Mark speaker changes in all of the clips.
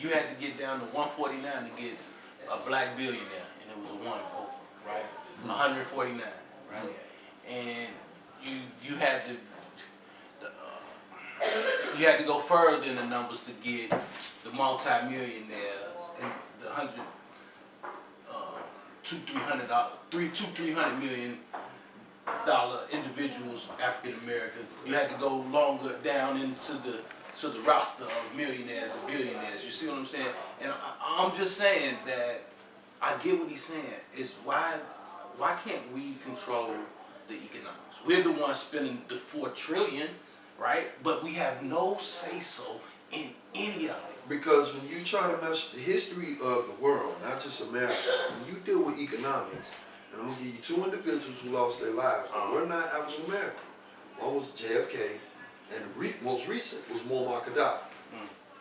Speaker 1: you had to get down to 149 to get a black billionaire, and it was a one Oprah, right? 149, right? And you had to you had to go further in the numbers to get the multi-millionaires and the $300 individuals, African American. You had to go longer down into the roster of millionaires and billionaires. You see what I'm saying? And I'm just saying that I get what he's saying. Is why can't we control the economics? We're the ones spending the $4 trillion, right? But we have no say so in any of it.
Speaker 2: Because when you try to measure the history of the world, not just America, when you deal with economics, and I'm gonna give you two individuals who lost their lives, but we're not African American. One was JFK, and the most recent was Muammar Gaddafi,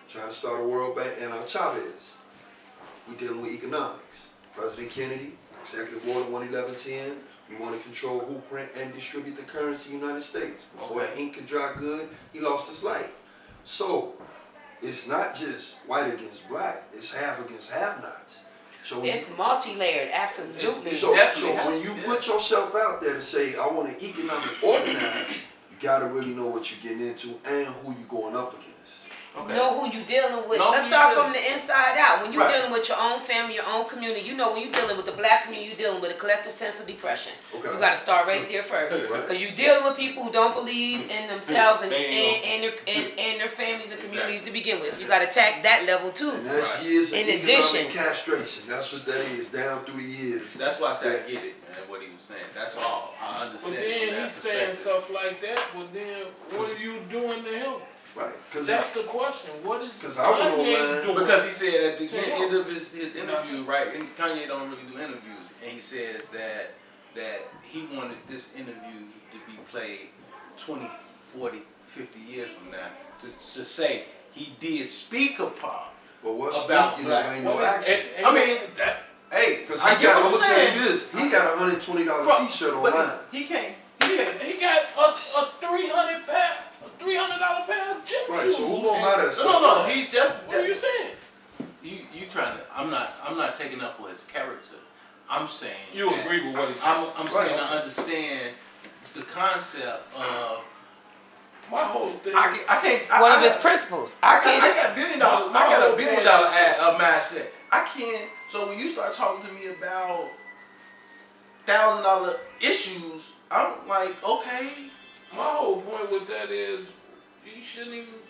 Speaker 2: trying to start a World Bank, and Chavez. We dealing with economics. President Kennedy, Executive Order 11110. We want to control who print and distribute the currency in the United States. Before the ink could dry good, he lost his life. So it's not just white against black; it's half against have-nots. So
Speaker 3: it's multi-layered, absolutely.
Speaker 2: So when you put yourself out there to say, I want to economic organize, you got to really know what you're getting into and who you're going up against.
Speaker 3: Okay. Know who you're dealing with. Let's start from the inside out. When you're dealing with your own family, your own community, you know when you're dealing with the black community, you're dealing with a collective sense of depression. Okay. You got to start right there first. Because you're dealing with people who don't believe in themselves and their families and communities to begin with. So you got to attack that level too.
Speaker 2: And that's years of economic castration. That's what that is, down through the years.
Speaker 1: That's why I said I get it, man, what he was saying. That's all. I understand.
Speaker 4: But then he's saying stuff like that, but then what are you doing to help?
Speaker 2: Right,
Speaker 4: that's the question. What is
Speaker 1: Kanye doing? Because he said at the end of his interview, right? And Kanye don't really do interviews, and he says that he wanted this interview to be played 20, 40, 50 years from now to say he did speak about.
Speaker 2: But what's about ain't no action.
Speaker 1: I mean, hey,
Speaker 2: because I'm gonna tell you this: he got a $120 T-shirt online.
Speaker 1: He can't.
Speaker 4: He got a $300 pair of gym shoes.
Speaker 2: Right, so who gonna buy that stuff?
Speaker 1: No, he's just.
Speaker 4: What are you saying?
Speaker 1: You trying to? I'm not taking up for his character. I'm saying
Speaker 4: you agree with what he's saying.
Speaker 1: I'm saying I understand the concept of
Speaker 4: my whole thing.
Speaker 1: I can't.
Speaker 3: One of his principles.
Speaker 1: I got $1 billion. I got $1 billion mindset. I can't. So when you start talking to me about $1,000 issues, I'm like, okay.
Speaker 4: My whole point with that is they shouldn't even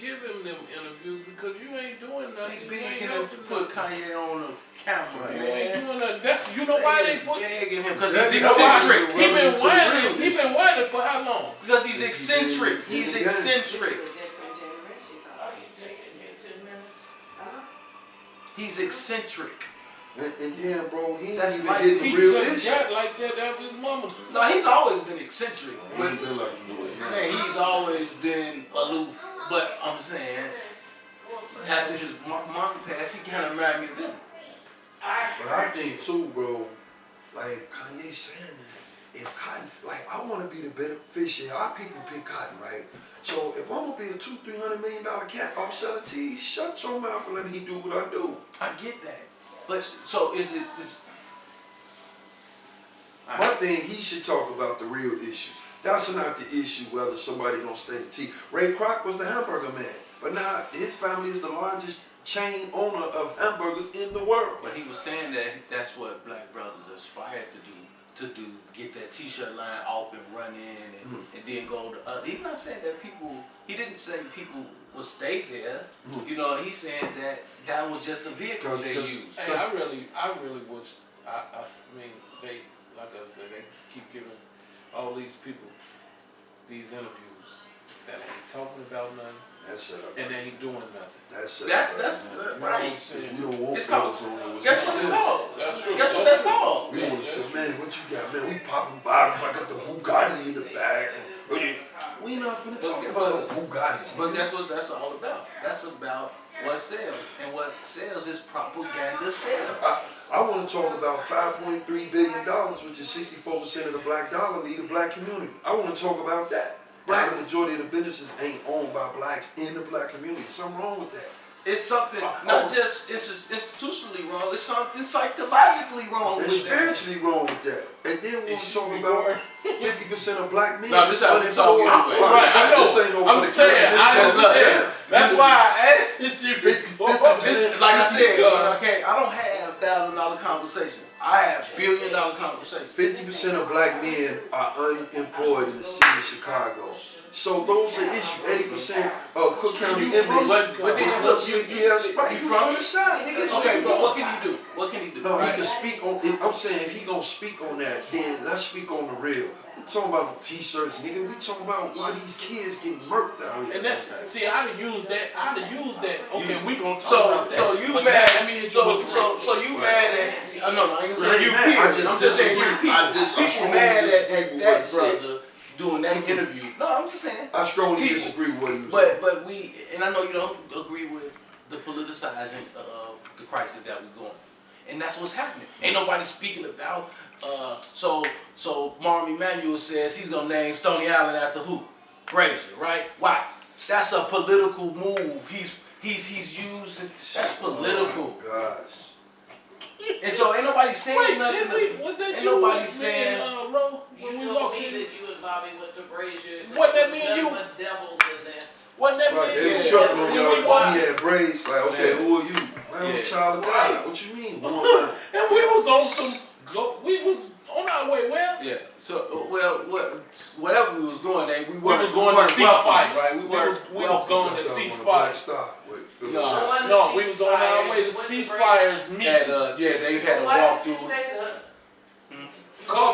Speaker 4: give him them interviews because you ain't doing nothing.
Speaker 1: They begging him to put Kanye on the camera, man.
Speaker 4: You ain't doing nothing. That's, you know why they put
Speaker 1: begging him because he's eccentric.
Speaker 4: He been whining for how long?
Speaker 1: Because he's eccentric. He's eccentric. He's eccentric.
Speaker 2: And then, bro, he ain't even hit the real issue.
Speaker 4: He just got like that after his mama.
Speaker 1: No, he's always been eccentric.
Speaker 2: He ain't been like he is.
Speaker 1: Man, he's always been aloof. But I'm saying, after his mom passed, he kind of reminded me of them.
Speaker 2: But I think too, bro, like Kanye saying that, if cotton, like I want to be the beneficiary. Our people pick cotton, right? So if I'm gonna be a $200-300 million cat off selling teas, shut your mouth and let me do what I do.
Speaker 1: I get that. But so is it this?
Speaker 2: My thing, he should talk about the real issues. That's not the issue whether somebody gonna stay the tea. Ray Kroc was the hamburger man, but now his family is the largest chain owner of hamburgers in the world.
Speaker 1: But he was saying that that's what black brothers aspire to do, get that T-shirt line off and run in and then go to other. He's not saying that people. He didn't say people will stay there. You know, he's saying that was just a vehicle they used.
Speaker 4: Hey, I really wish. I mean, they, like I said, they keep giving all these people these interviews that ain't talking about nothing. And they ain't doing nothing.
Speaker 1: That's
Speaker 4: right.
Speaker 2: We don't want
Speaker 1: it's called. Guess what it's called?
Speaker 4: That's true.
Speaker 1: Guess what that's called?
Speaker 2: We want to say, man, what you got, man? We popping bottles. I got the Bugatti in the back. We not finna talk about Bugattis.
Speaker 1: But that's what that's all about. That's about what sells, and what sells is propaganda sales.
Speaker 2: I want to talk about $5.3 billion, which is 64% of the black dollar, lead the black community. I want to talk about that. Right. The majority of the businesses ain't owned by blacks in the black community. Something wrong with that.
Speaker 1: It's something not just institutionally wrong. It's something psychologically wrong with that.
Speaker 2: It's spiritually wrong with that. And then when we talk about 50% of black men,
Speaker 1: no, this is unemployed.
Speaker 2: Right, I know. This ain't no for the kids.
Speaker 4: That's why I asked you.
Speaker 2: 50%.
Speaker 1: Like I said, I don't have $1,000 conversations. I have $1 billion conversations.
Speaker 2: 50% of black men are unemployed in the city of Chicago. So those are issues. 80% of Cook County inmates.
Speaker 1: But you from the side, nigga. Okay, but what can you do? What can he do?
Speaker 2: No, he can speak on. I'm saying if he gonna speak on that, then let's speak on the real. We talking about t-shirts, nigga. We talking about why these kids getting murked out here.
Speaker 4: And that's I'd have used that. Okay, we gonna talk about that.
Speaker 1: So you mad? So you mad at? No, I ain't gonna say you kids. I'm just saying you people mad at that brother doing that interview. No, I'm just saying.
Speaker 2: I strongly disagree with what he was saying.
Speaker 1: But we, and I know you don't agree with the politicizing of the crisis that we're going. And that's what's happening. Ain't nobody speaking about, so Marm Emanuel says he's gonna name Stony Island after who? Brazier, right? Why? That's a political move. He's using, that's political.
Speaker 2: Oh my gosh.
Speaker 1: And so ain't nobody saying nothing.
Speaker 4: Was that
Speaker 1: ain't
Speaker 4: you
Speaker 1: nobody saying.
Speaker 5: You told me that you and Bobby went to Brazier's.
Speaker 4: What that mean you?
Speaker 5: Devils in there.
Speaker 4: What that
Speaker 2: Right,
Speaker 4: mean?
Speaker 2: they was jumping on y'all because he had braids. Like, okay, who are you? I'm a child of God. What you mean? Who am I?
Speaker 4: And we was on some. We was on our way. Well.
Speaker 1: Yeah. So whatever we was going, we
Speaker 4: was going to ceasefire,
Speaker 1: right? We
Speaker 4: was going to ceasefire. No, we was on our way to ceasefires meeting.
Speaker 1: They had a walkthrough.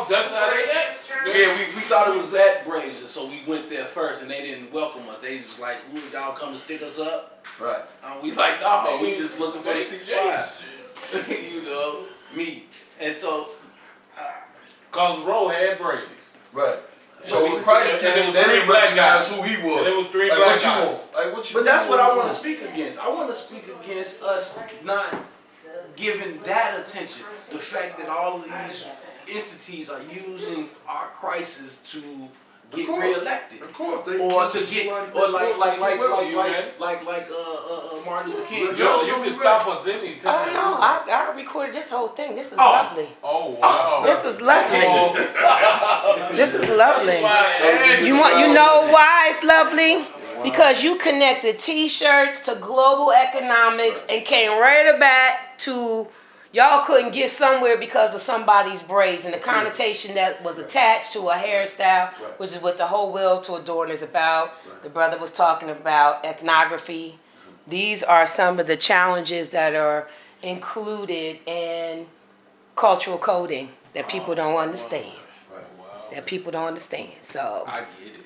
Speaker 4: That's how they act.
Speaker 1: Yeah, we thought it was at Brazier, so we went there first, and they didn't welcome us. They just like, "Ooh, y'all come to stick us up?" Right. We like, "No, we just looking for the ceasefire." You know, me. And so,
Speaker 4: cause Roe had braids.
Speaker 2: Right.
Speaker 4: So
Speaker 2: when Christ came, they didn't recognize who he was.
Speaker 4: And there was 3 black guys.
Speaker 1: But that's what I want to speak against. I want to speak against us not giving that attention. The fact that all of these entities are using our crisis to get reelected,
Speaker 2: of course,
Speaker 1: or to get, or like Martin Luther King.
Speaker 4: Joe, you can stop us anytime.
Speaker 3: Oh no, I recorded this whole thing. This is lovely.
Speaker 4: Oh wow,
Speaker 3: this is lovely. This is lovely. You know why it's lovely? Because you connected T-shirts to global economics and came right back to y'all couldn't get somewhere because of somebody's braids and the connotation that was attached to a hairstyle, which is what the whole Will To Adorn is about. The brother was talking about ethnography. These are some of the challenges that are included in cultural coding that people don't understand. That people don't understand. So
Speaker 1: I get it.